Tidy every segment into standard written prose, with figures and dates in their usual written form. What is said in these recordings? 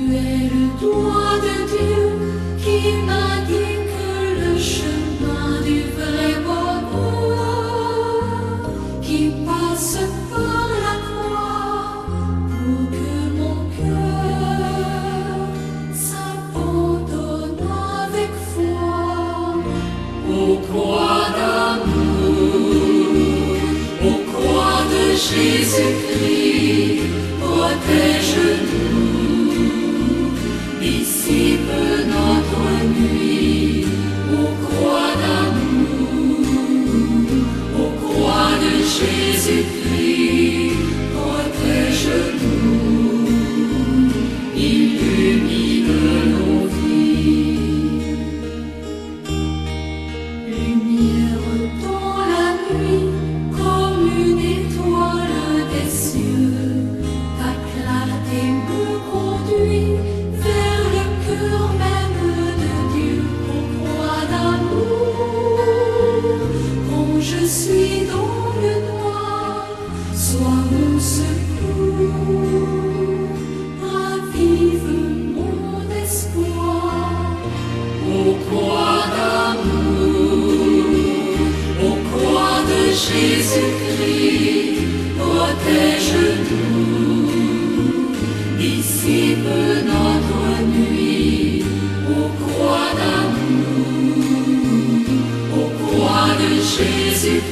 es le doigt de Dieu qui m'indique le chemin du vrai bonheur, qui passe par la croix pour que mon cœur s'abandonne avec foi aux croix d'amour, aux croix de Jésus-Christ. Protège-nous, dissipe notre nuit, aux croix d'amour, aux croix de Jésus-Christ. Protège-nous, illumine nos vies. Lumière dans la nuit, comme une étoile des cieux. Ta clarté me conduit vers le cœur même de Dieu, aux croix d'amour. Quand je suis dans le noir, sois mon secours, ravive mon espoir. Aux croix d'amour, aux croix de Jésus-Christ, protège-nous, dissipe notre nuit, aux croix d'amour, aux croix de Jésus-Christ.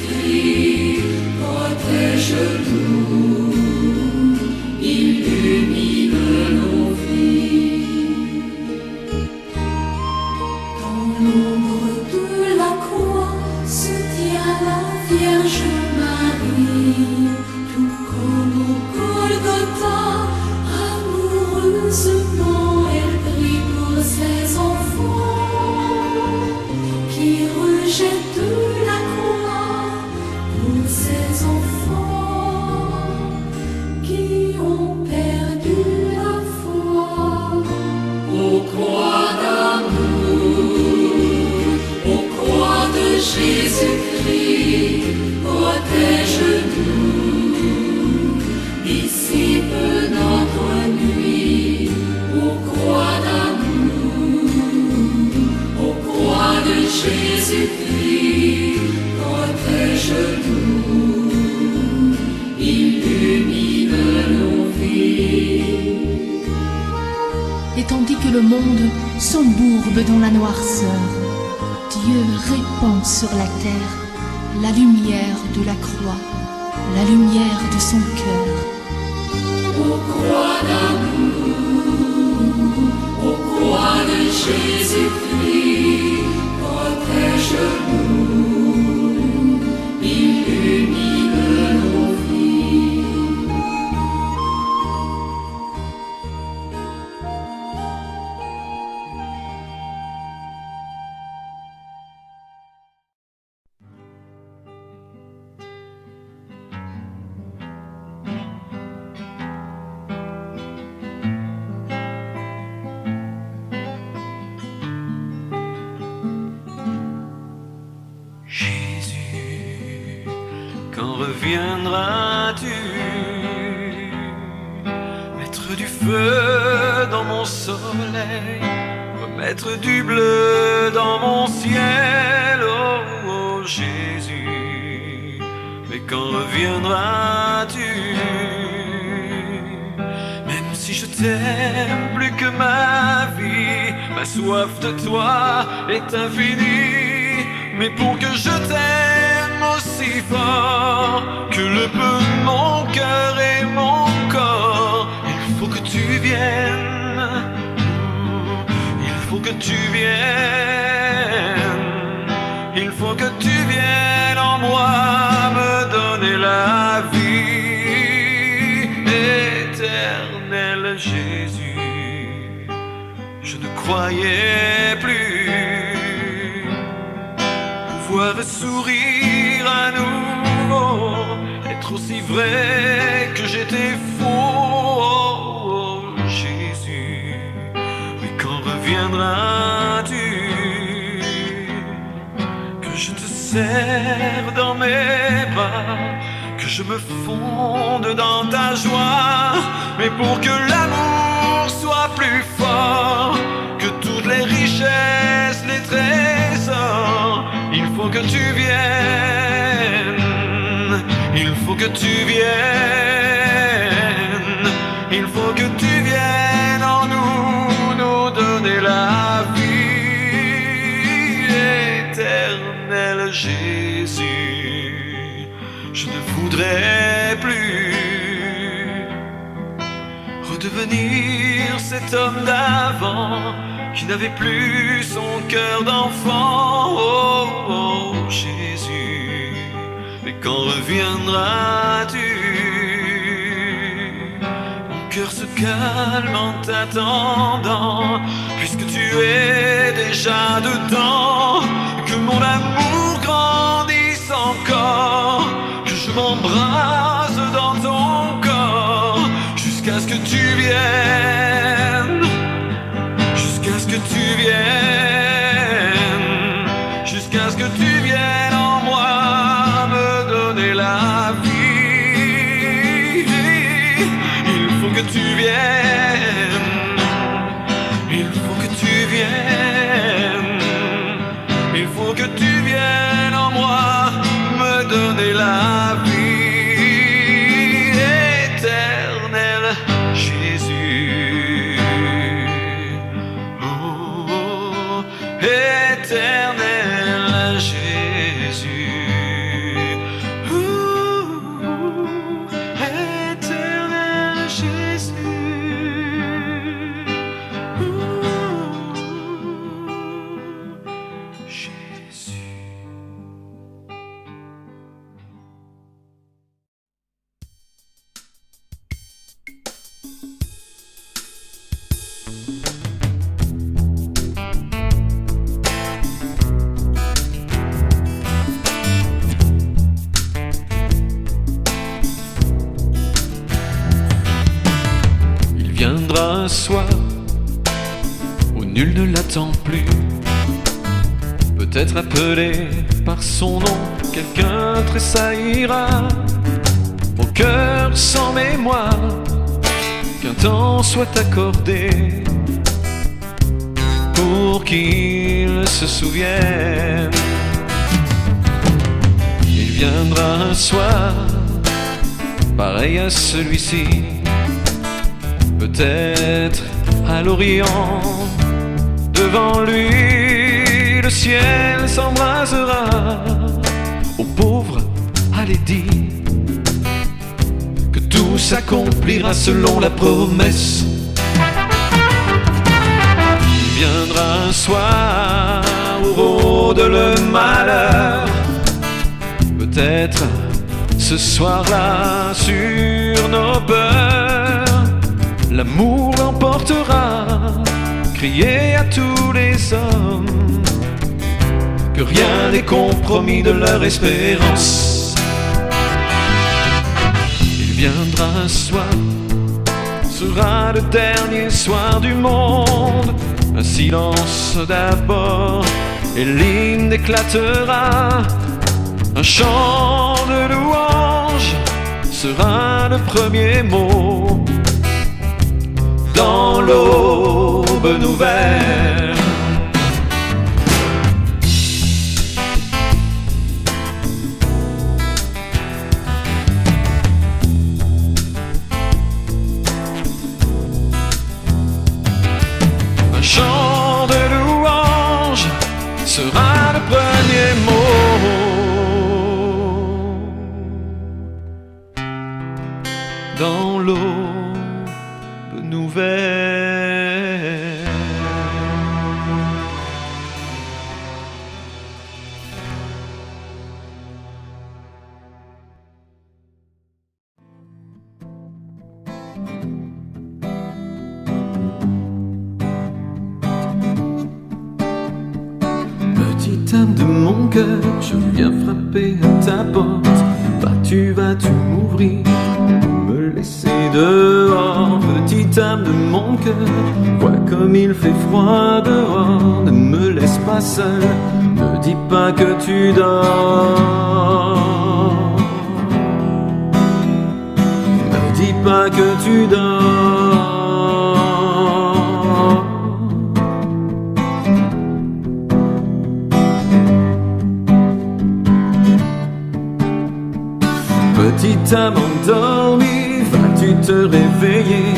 Protège-nous, illumine nos vies. Dans l'ombre de la croix se tient la Vierge Marie, tout comme au Golgotha, amoureusement elle prie pour ses enfants qui rejettent la croix, pour ses enfants qui ont perdu la foi. Aux croix d'amour, aux croix de Jésus-Christ, protège-nous, dissipe notre nuit, aux croix d'amour, aux croix de Jésus-Christ. Protège-nous, illumine nos vies. Et tandis que le monde s'embourbe dans la noirceur, Dieu répand sur la terre la lumière de la croix, la lumière de son cœur. Aux croix d'amour, aux croix de Jésus-Christ, protège-nous, illumine nos vies. Quand reviendras-tu mettre du feu dans mon soleil, remettre du bleu dans mon ciel, oh, oh Jésus, mais quand reviendras-tu? Même si je t'aime plus que ma vie, ma soif de toi est infinie, mais pour que je t'aime aussi fort que le peut mon cœur et mon corps, il faut que tu viennes, il faut que tu viennes, il faut que tu viennes en moi me donner la vie éternelle. Jésus, je ne croyais plus pouvoir sourire à nouveau, être aussi vrai que j'étais faux, oh, Jésus, mais quand reviendras-tu? Que je te serre dans mes bras, que je me fonde dans ta joie, mais pour que l'amour soit plus fort que toutes les richesses, les trésors. Il faut que tu viennes, il faut que tu viennes, il faut que tu viennes en nous donner la vie éternelle, Jésus. Je ne voudrais plus redevenir cet homme d'avant qui n'avait plus son cœur d'enfant. Oh, oh, Jésus, mais quand reviendras-tu? Mon cœur se calme en t'attendant, puisque tu es déjà dedans. Que mon amour grandisse encore, que je m'embrase dans ton corps, jusqu'à ce que tu viennes, jusqu'à ce que tu viennes, jusqu'à ce que tu viennes en moi me donner la vie. Il faut que tu viennes, il faut que tu viennes, il faut que tu viennes en moi me donner la vie éternelle, Jésus. Oh, éternel Jésus. Éternel Jésus. Jésus. Il viendra un soir où nul ne l'attend plus. Peut-être appelé par son nom, quelqu'un tressaillira au cœur sans mémoire, qu'un temps soit accordé pour qu'il se souvienne. Il viendra un soir pareil à celui-ci, peut-être à l'Orient. Devant lui le ciel s'embrasera. Aux pauvres, allez dire que tout s'accomplira selon la promesse. Il viendra un soir où rôde le malheur. Peut-être ce soir-là sur nos peurs, l'amour l'emportera. Criez à tous les hommes que rien n'est compromis de leur espérance. Il viendra un soir, sera le dernier soir du monde. Un silence d'abord et l'hymne éclatera. Un chant de louange sera le premier mot dans l'aube nouvelle. Un chant de louange sera le premier mot dans l'aube nouvelle. Petite âme de mon cœur, je viens frapper à ta porte. Vas-tu m'ouvrir, me laisser dehors? Petite âme de mon cœur, vois comme il fait froid dehors. Ne me laisse pas seul, ne dis pas que tu dors. Ne dis pas que tu dors. Petite âme endormie, vas-tu te réveiller?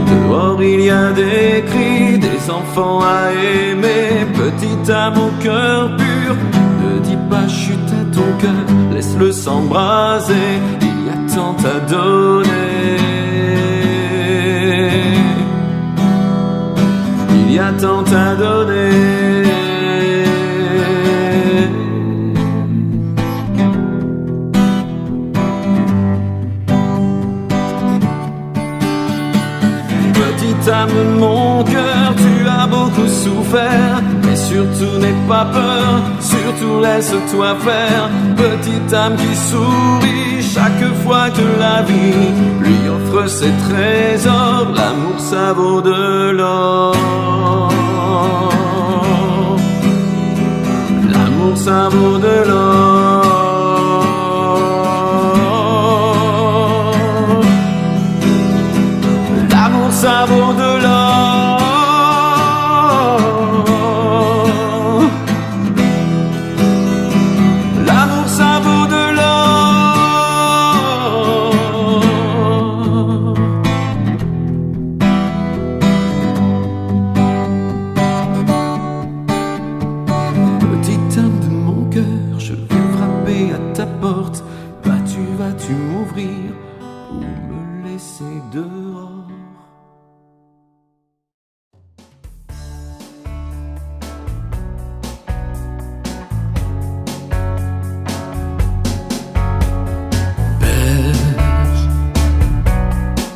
Dehors il y a des cris, des enfants à aimer. Petite âme au cœur pur, ne dis pas chute à ton cœur, laisse-le s'embraser, il y a tant à donner. Il y a tant à donner. Petite âme, mon cœur, tu as beaucoup souffert, mais surtout n'aie pas peur, surtout laisse-toi faire. Petite âme qui sourit chaque fois que la vie lui offre ses trésors, l'amour ça vaut de l'or. L'amour ça vaut de l'or. L'amour ça vaut de l'or. L'amour ça vaut de l'or. Petite âme de mon cœur, je vais frapper à ta porte. Vas-tu m'ouvrir ou me laisser dehors?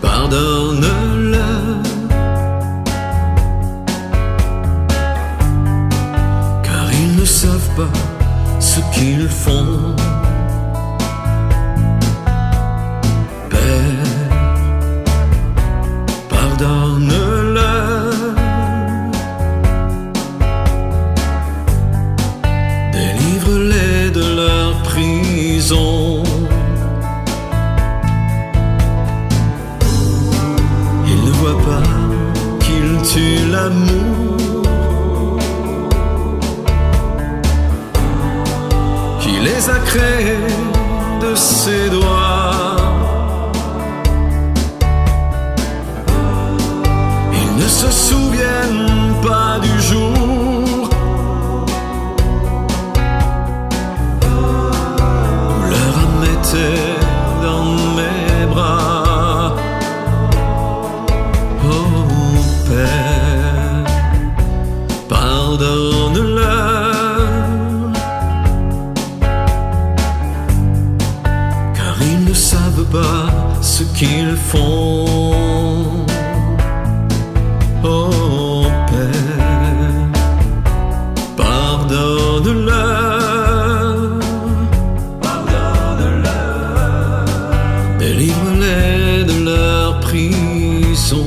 Pardonne-leur, car ils ne savent pas ce qu'ils font. Père, pardonne-leur, délivre-les de leur prison. Pas qu'il tue l'amour, qui les a créés de ses doigts. Ils ne se souviennent pas du jour où leur âme était dans mes bras. Pardonne-leur, car ils ne savent pas ce qu'ils font. Oh Père, pardonne-leur, pardonne-leur, délivre-les de leur prison.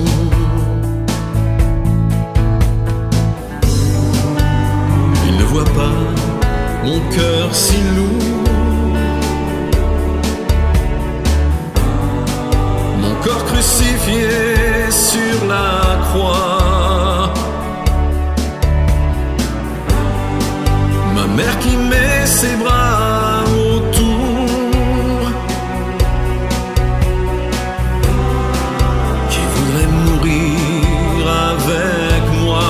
Pas mon cœur si lourd, mon corps crucifié sur la croix, ma mère qui met ses bras autour, qui voudrait mourir avec moi.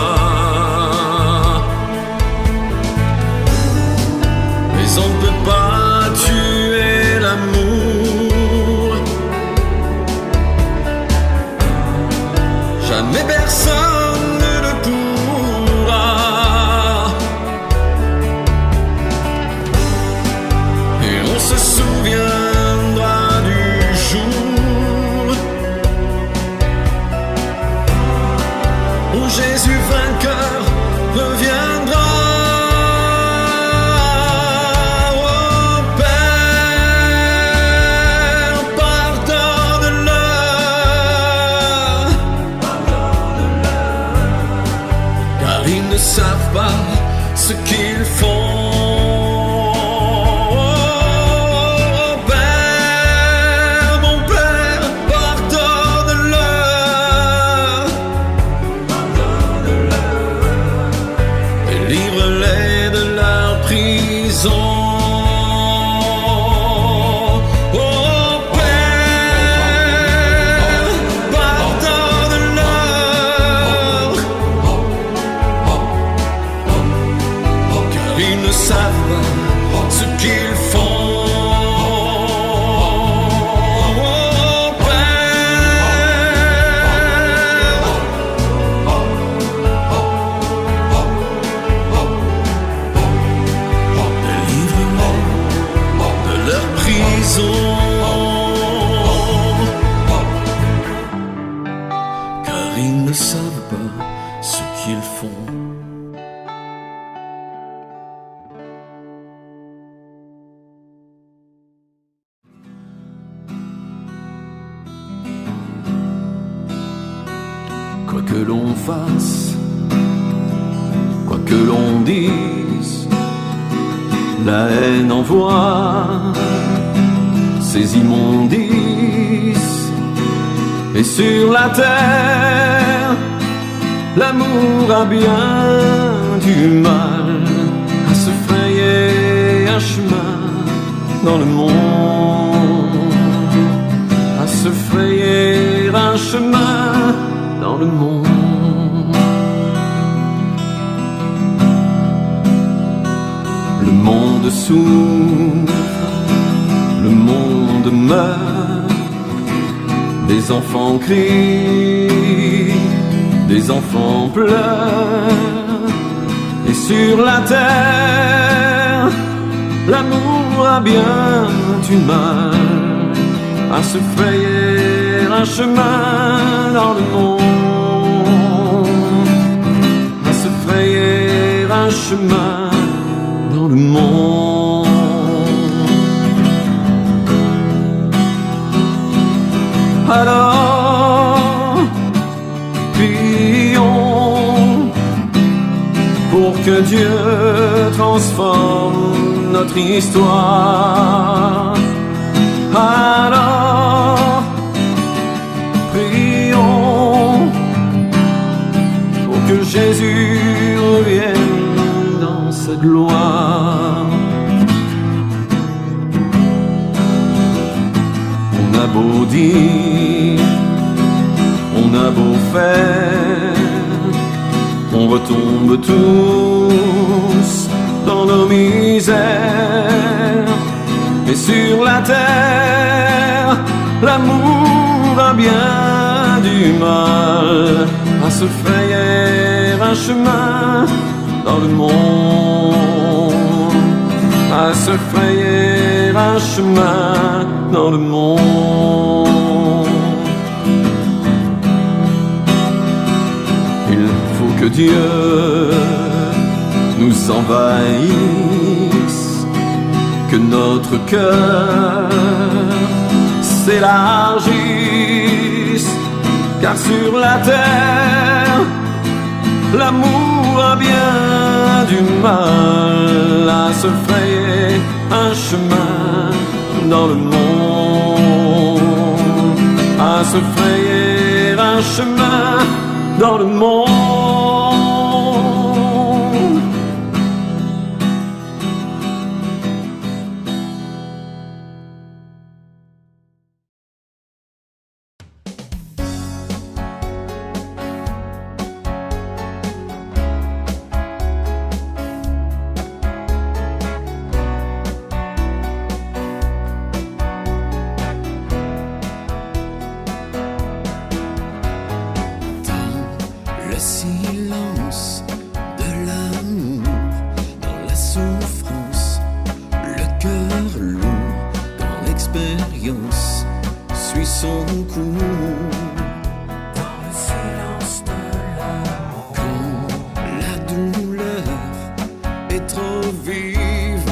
On ne peut pas tuer l'amour, jamais personne ne le pourra. Et on se souviendra du jour où Jésus vainqueur reviendra. Ils ne savent pas ce qu'ils font. Oh, Père, mon Père, pardonne-leur, délivre-les de leur prison. Oh, Père, qu'ils font. Quoi que l'on fasse, quoi que l'on dise, la haine envoie ses immondices. Et sur la terre, l'amour a bien du mal à se frayer un chemin dans le monde, à se frayer un chemin dans le monde. Le monde s'ouvre, le monde meurt, des enfants crient, des enfants pleurent, et sur la terre, l'amour a bien du mal à se frayer un chemin dans le monde, à se frayer un chemin dans le monde. Alors, prions pour que Dieu transforme notre histoire. Alors, prions pour que Jésus revienne dans sa gloire. On a beau dire, on a beau faire, on retombe tous dans nos misères. Et sur la terre, l'amour a bien du mal à se frayer un chemin dans le monde, à se frayer un chemin dans le monde. Il faut que Dieu nous envahisse, que notre cœur s'élargisse, car sur la terre, l'amour a bien du mal à se frayer un chemin dans le monde, à se frayer un chemin dans le monde. Silence de l'amour dans la souffrance, le cœur lourd quand l'expérience suit son cours. Dans le silence de l'amour, quand la douleur est trop vive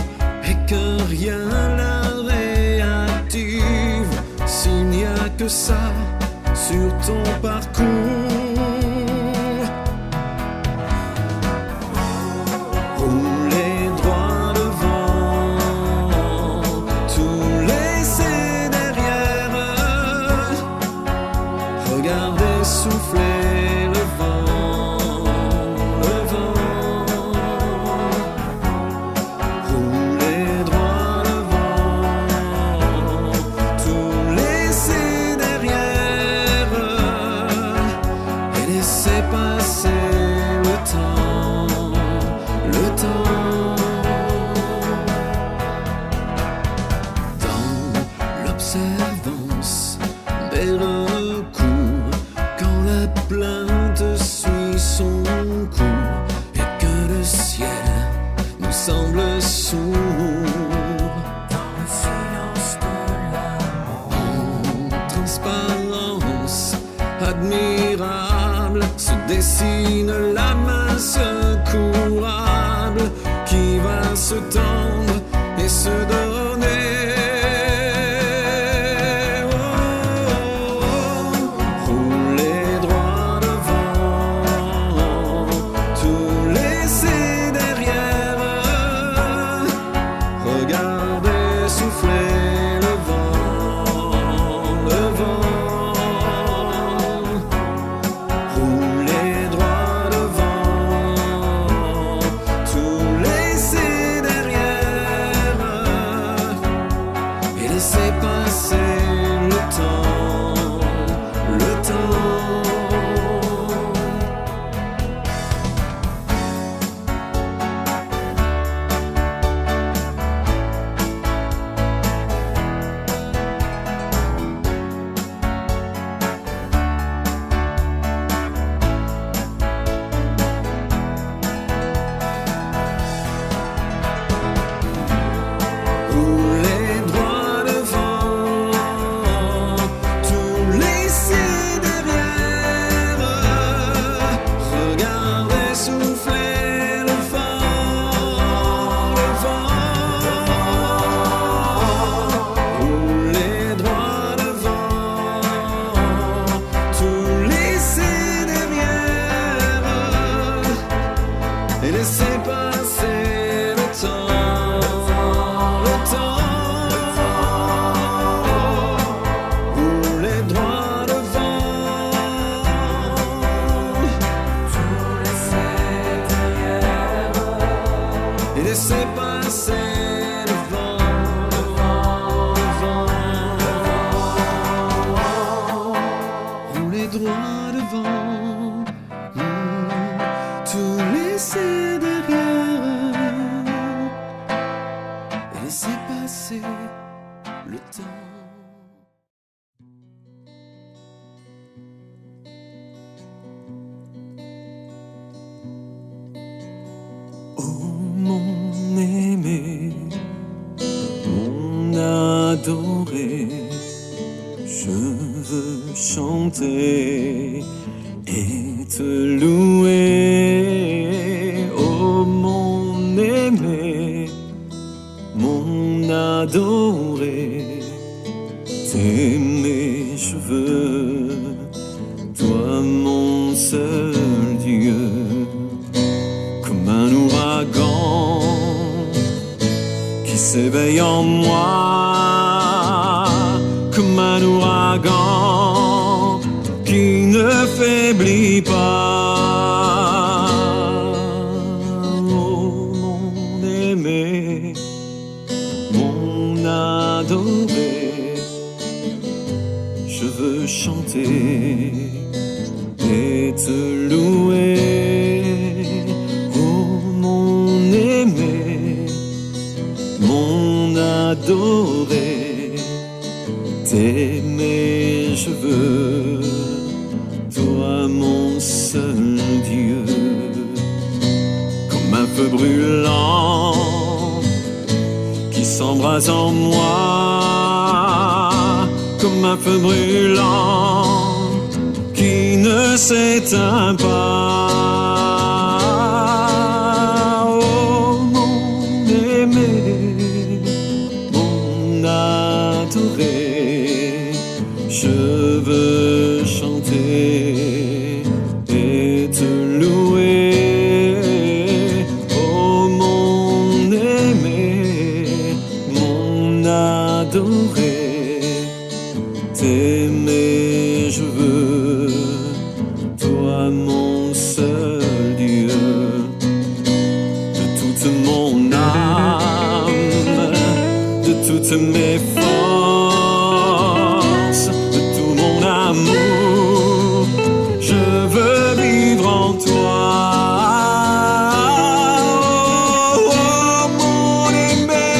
et que rien la réactive, s'il n'y a que ça sur ton parcours. Souffler le vent, rouler droit devant, tout laisser derrière et laisser passer le temps, dans l'observance des recours. La plainte suit son cours et que le ciel nous semble sourd. Dans le silence de l'amour, en transparence admirable, se dessine la main secourable qui va se tendre et se donner. Roulez droit devant, tout laissez derrière. Regardez souffler le vent, le vent. Roulez droit devant, tout laissez derrière et laissez passer le temps, le temps. Roulez droit devant, tout laissez derrière. Regardez souffler le vent, le vent. Roulez droit devant, tout laissez derrière et laissez passer le temps, le temps. Roulez droit devant, tout laissez derrière et laissez passer le vent, le vent, le vent. Roulez droit devant, tout laissez derrière et laissez passer le temps. Oh mon aimé, mon adoré, je veux chanter et te louer. Oh mon aimé, mon adoré, t'aimer je veux, toi mon seul Dieu. Comme un ouragan qui s'éveille en moi, comme un ouragan qui ne faiblit pas. Oh mon aimé, mon adoré, je veux chanter et te louer. Mon adoré, t'aimer je veux, toi mon seul Dieu. Comme un feu brûlant qui s'embrase en moi, comme un feu brûlant qui ne s'éteint pas. Je veux chanter et te louer. Oh mon aimé, mon adoré, t'aimer je veux, toi mon seul Dieu. De toute mon âme, de toutes mes forces, de tout mon amour, je veux vivre en toi. Oh, oh, mon aimé,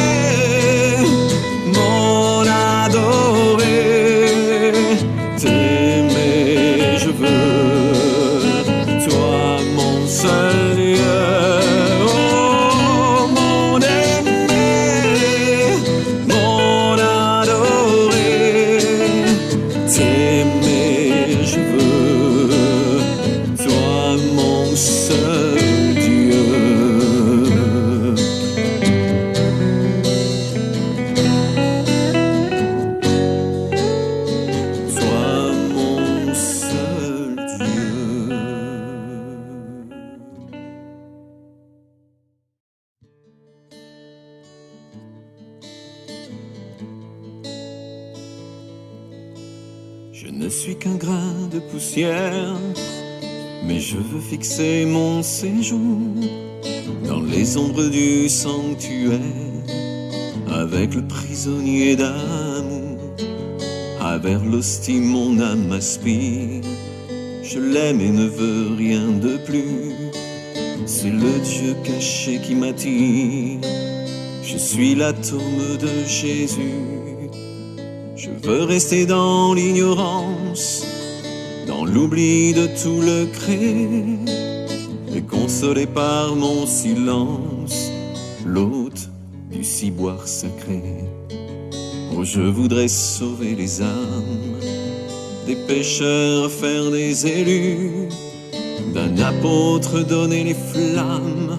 mon adoré, t'aimer je veux, toi mon seul Dieu. Oh, mon aimé, mon Je ne suis qu'un grain de poussière, mais je veux fixer mon séjour dans les ombres du sanctuaire, avec le prisonnier d'amour. À vers l'hostie mon âme aspire. Je l'aime et ne veux rien de plus. C'est le Dieu caché qui m'attire. Je suis l'atome de Jésus. Je veux rester dans l'ignorance, dans l'oubli de tout le créé, et consolé par mon silence, l'hôte du ciboire sacré. Oh, je voudrais sauver les âmes des pécheurs, faire des élus, d'un apôtre donner les flammes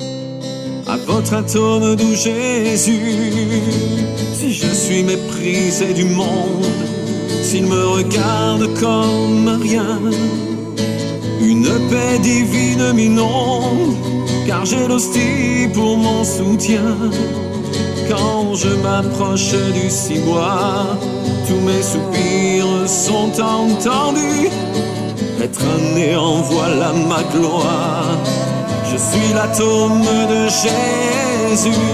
à votre atome doux Jésus. Si je suis méprisé du monde, s'il me regarde comme rien, une paix divine m'inonde, car j'ai l'hostie pour mon soutien. Quand je m'approche du ciboire, tous mes soupirs sont entendus. Être un néant, voilà ma gloire. Je suis l'atome de Jésus.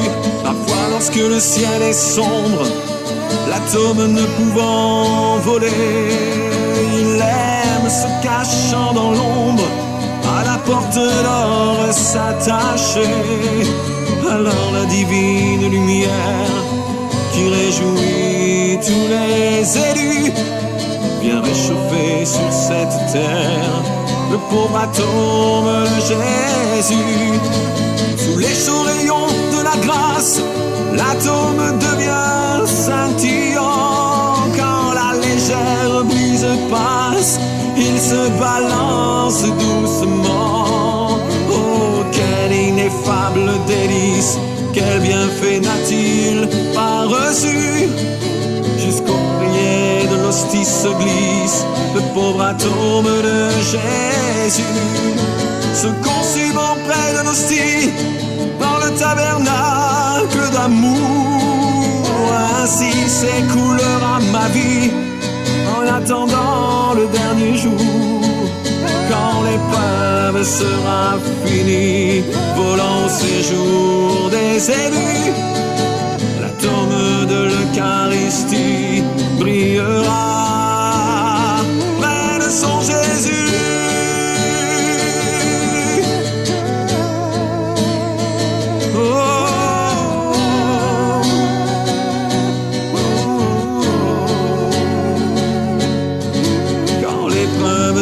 Parfois lorsque le ciel est sombre, l'atome ne pouvant voler, il aime se cachant dans l'ombre, à la porte d'or s'attacher. Alors la divine lumière qui réjouit tous les élus vient réchauffer sur cette terre le pauvre atome de Jésus. Sous les chauds rayons de la grâce, l'atome devient scintillant. Quand la légère brise passe, il se balance doucement. Oh, quel ineffable délice, quel bienfait n'a-t-il pas reçu? Jusqu'au prier de l'hostie se glisse le pauvre atome de Jésus. Se consumant près de l'hostie dans le tabernacle d'amour, ainsi s'écoulera ma vie en attendant le dernier jour. Quand l'épreuve sera finie, volant au séjour des élus, l'atome de l'Eucharistie brillera près de son Jésus.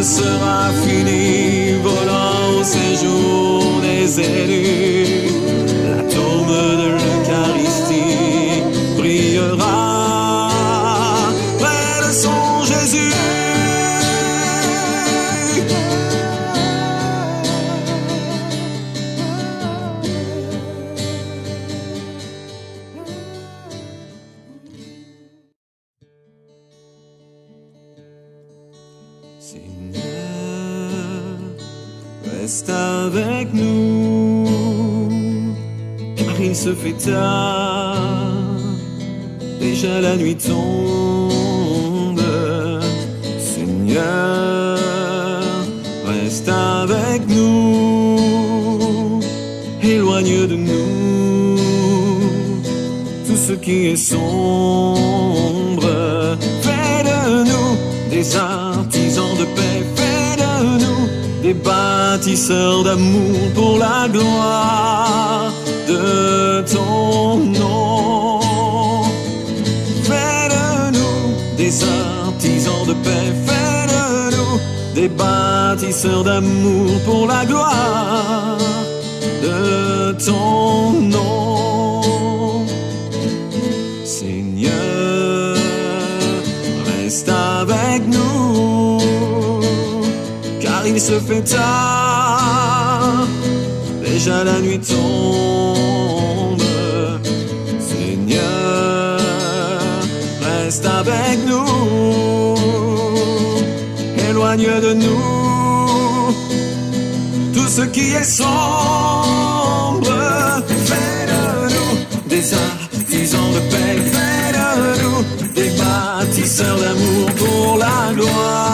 Sera fini, volant au séjour des élus, l'atome de l'Eucharistie brillera près de son Jésus. Reste avec nous, car il se fait tard, déjà la nuit tombe. Seigneur, reste avec nous, éloigne de nous tout ce qui est sombre. Fais de nous des artisans de paix, fais de nous des bâtisseurs d'amour pour la gloire de ton nom. Fais de nous des artisans de paix, fais de nous des bâtisseurs d'amour pour la gloire de ton nom. Seigneur, reste avec nous, car il se fait tard, déjà la nuit tombe. Seigneur, reste avec nous, éloigne de nous tout ce qui est sombre. Fais de nous des artisans de paix, fais de nous des bâtisseurs d'amour pour la gloire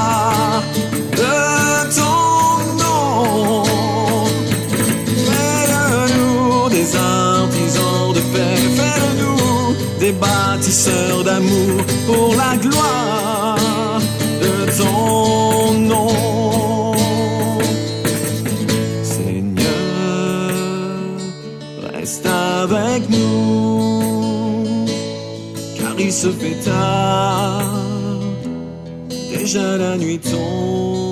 des bâtisseurs d'amour pour la gloire de ton nom. Seigneur, reste avec nous, car il se fait tard, déjà la nuit tombe.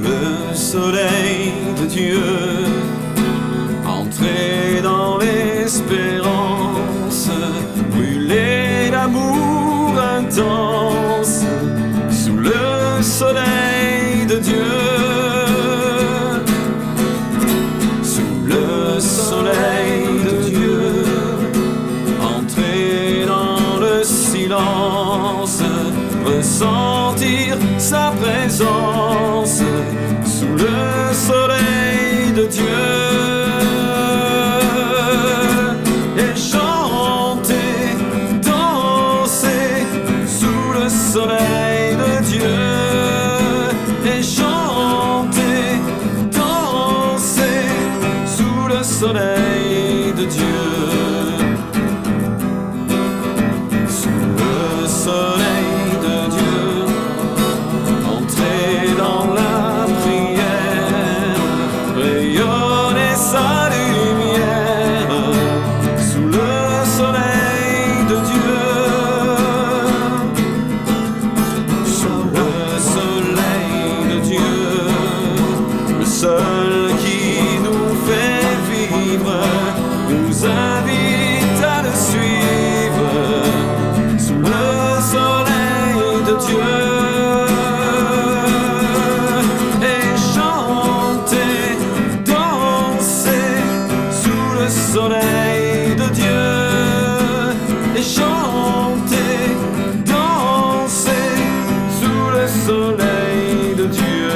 Le soleil de Dieu, entrer dans l'espérance, brûler d'amour intense, sous le soleil de Dieu, sous le soleil de Dieu, entrer dans le silence, ressentir sa présence. Sous le soleil de Dieu, et chanter, danser, sous le soleil de Dieu, et chanter, danser, sous le soleil de Dieu, sous le soleil de Dieu, entrer dans la rayonner sa lumière sous le soleil de Dieu, sous le soleil de Dieu, le seul qui nous fait vivre, nous invite à le suivre, sous le soleil de Dieu. Soleil de Dieu, et chanter, danser, sous le soleil de Dieu,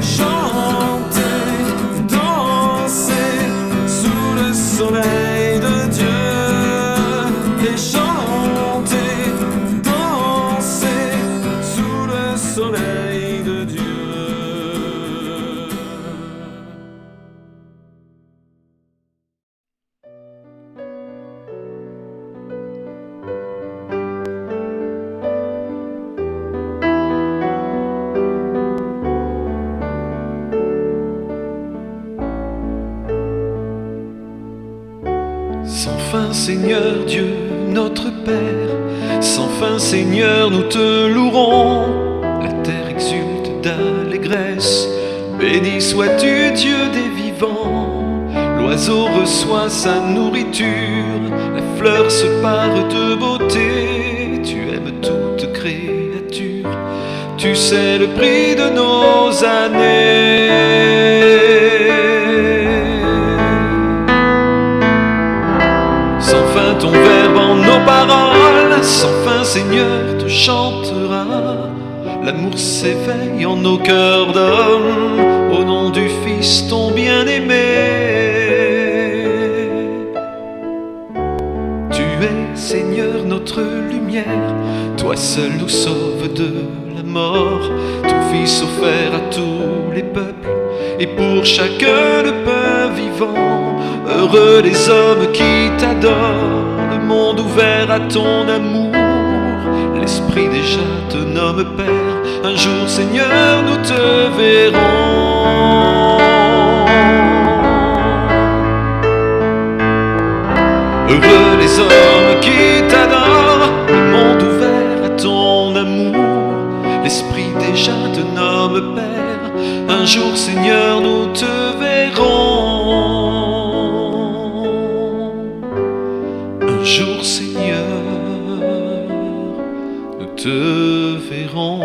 chanter, danser, sous le soleil de Dieu, et chanter, danser, sous le soleil de Dieu. Sans fin, Seigneur Dieu, notre Père, sans fin, Seigneur, nous te louerons. La terre exulte d'allégresse, béni sois-tu, Dieu des vivants. L'oiseau reçoit sa nourriture, la fleur se pare de beauté. Tu aimes toute créature, tu sais le prix de nos années. Sans fin ton verbe en nos paroles, sans fin Seigneur te chantera. L'amour s'éveille en nos cœurs d'hommes, au nom du Fils ton bien-aimé. Tu es Seigneur notre lumière, toi seul nous sauves de la mort. Ton Fils offert à tous les peuples, et pour chacun le pain vivant. Heureux les hommes qui t'adorent, le monde ouvert à ton amour. L'Esprit déjà te nomme Père, un jour Seigneur nous te verrons. Heureux les hommes qui t'adorent, le monde ouvert à ton amour. L'Esprit déjà te nomme Père, un jour Seigneur nous te verrons. Un jour Seigneur nous te verrons.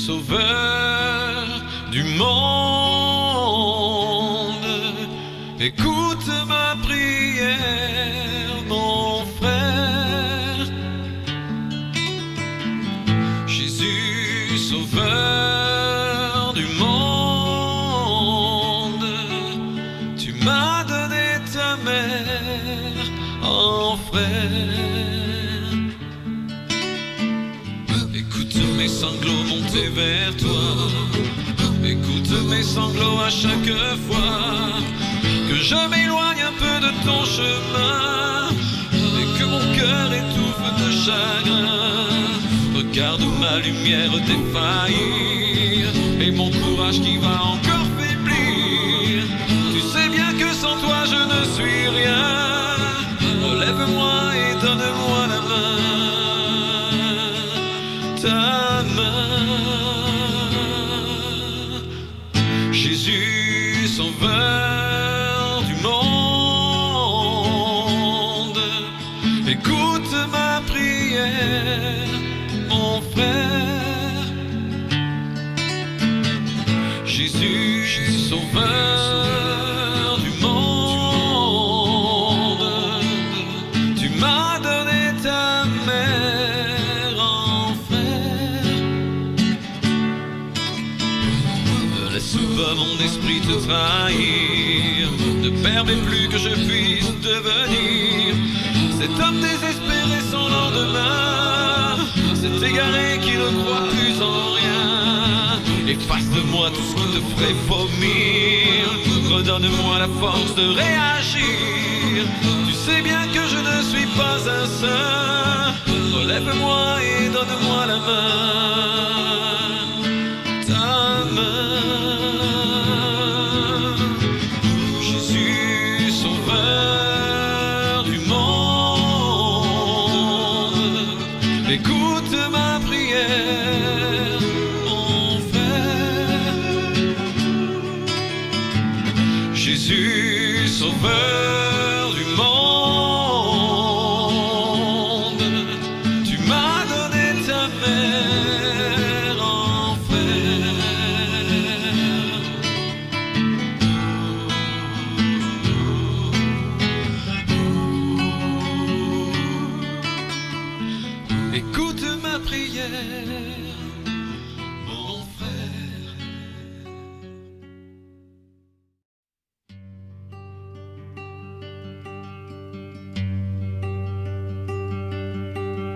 sauveur du monde, écoute ma prière, mon frère. Jésus, sauveur du monde, tu m'as donné ta mère en frère. Écoute mes sanglots monter vers toi, écoute mes sanglots à chaque fois que je m'éloigne un peu de ton chemin et que mon cœur étouffe de chagrin. Regarde ma lumière défaillir et mon courage qui va encore faiblir. Tu sais bien que sans toi je ne suis rien. Relève-moi et donne-moi la main, ta main. Jésus, sauveur du monde, écoute ma prière, mon frère. Jésus, sauveur du monde, tu m'as donné ta mère en frère. Ne laisse pas mon esprit te trahir, ne permets plus que je puisse devenir cet homme désespéré sans lendemain, cet égaré qui ne croit plus en rien. Efface de moi tout ce qui te ferait vomir, redonne-moi la force de réagir. Tu sais bien que je ne suis pas un saint. Relève-moi et donne-moi la main, ta main. Jésus, sauveur du monde, écoute ma prière, mon frère. Jésus, sauveur du monde, tu m'as donné ta mère en frère. Écoute ma prière, mon frère.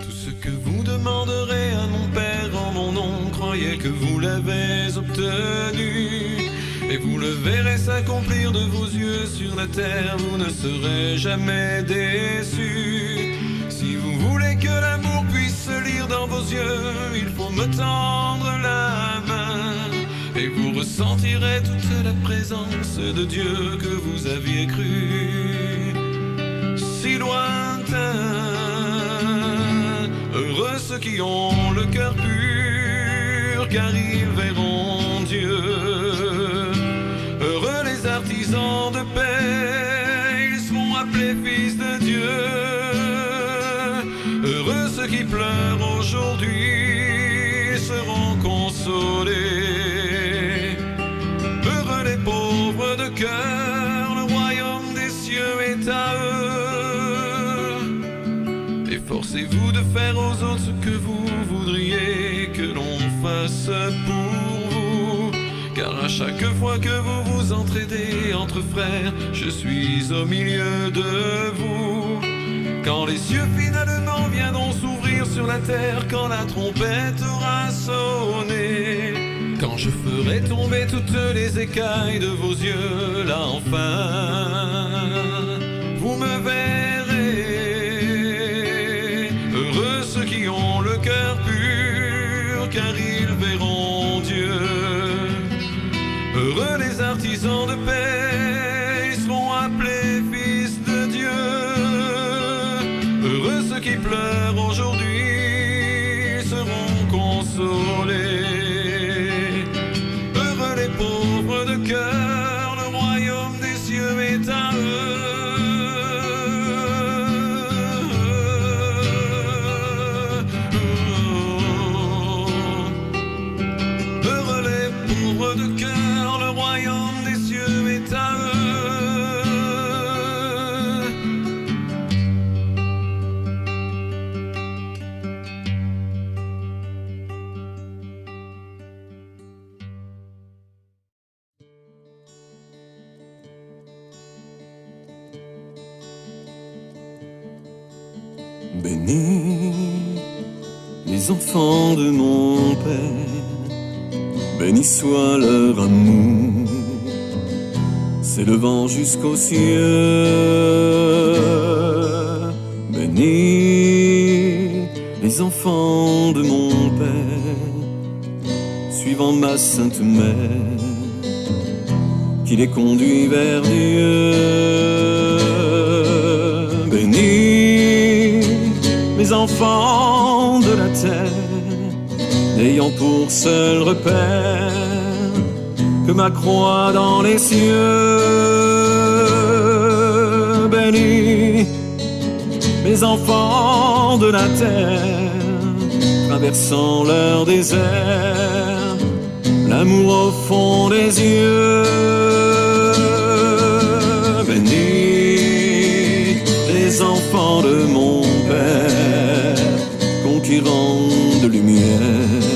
Tout ce que vous demanderez à mon Père en mon nom, croyez que vous l'avez obtenu, et vous le verrez s'accomplir de vos yeux sur la terre. Vous ne serez jamais déçus. Si vous voulez que l'amour puisse se lire dans vos yeux, il faut me tendre la main, et vous ressentirez toute la présence de Dieu que vous aviez cru si lointain. Heureux ceux qui ont le cœur pur, car ils verront Dieu. Heureux les artisans de paix, ils seront appelés fils de Dieu. Heureux ceux qui pleurent aujourd'hui, seront consolés. Heureux les pauvres de cœur, le royaume des cieux est à eux. Efforcez-vous de faire aux autres ce que vous voudriez que l'on fasse pour vous, car à chaque fois que vous vous entraidez entre frères, je suis au milieu de vous. Quand les cieux finalement viendront s'ouvrir sur la terre, quand la trompette aura sonné, quand je ferai tomber toutes les écailles de vos yeux, là enfin, vous me verrez. Heureux ceux qui ont le cœur pur, car ils verront Dieu. Heureux les artisans de paix, ils seront appelés fils de Dieu. Heureux ceux qui pleurent aujourd'hui, seront consolés. Heureux les pauvres de cœur, le royaume des cieux est à eux. Bénis les enfants de mon Père, béni soit leur amour, s'élevant jusqu'aux cieux. Bénis les enfants de mon Père, suivant ma sainte mère, qui les conduit vers Dieu. Bénis mes enfants de la terre, n'ayant pour seul repère que ma croix dans les cieux. Bénis mes enfants de la terre, traversant leur désert, l'amour au fond des yeux. Bénis les enfants de mon Père, conquérant de lumière,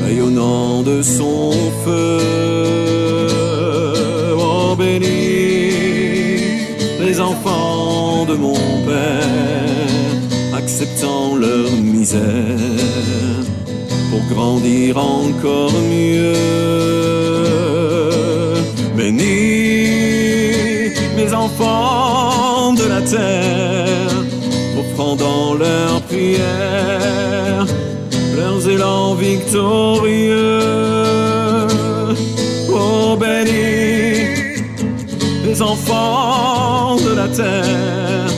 rayonnant de son feu. Oh, bénis les enfants de mon Père, acceptant leur misère pour grandir encore mieux. Bénis mes enfants de la terre, offrant dans leurs prières leurs élans victorieux. Oh, bénis les enfants de la terre,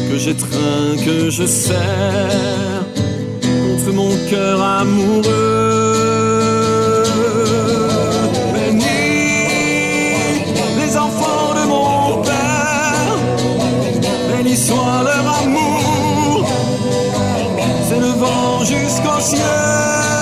que j'étreins, que je serre contre mon cœur amoureux. Bénis les enfants de mon Père, béni soit leur amour, s'élevant jusqu'au ciel.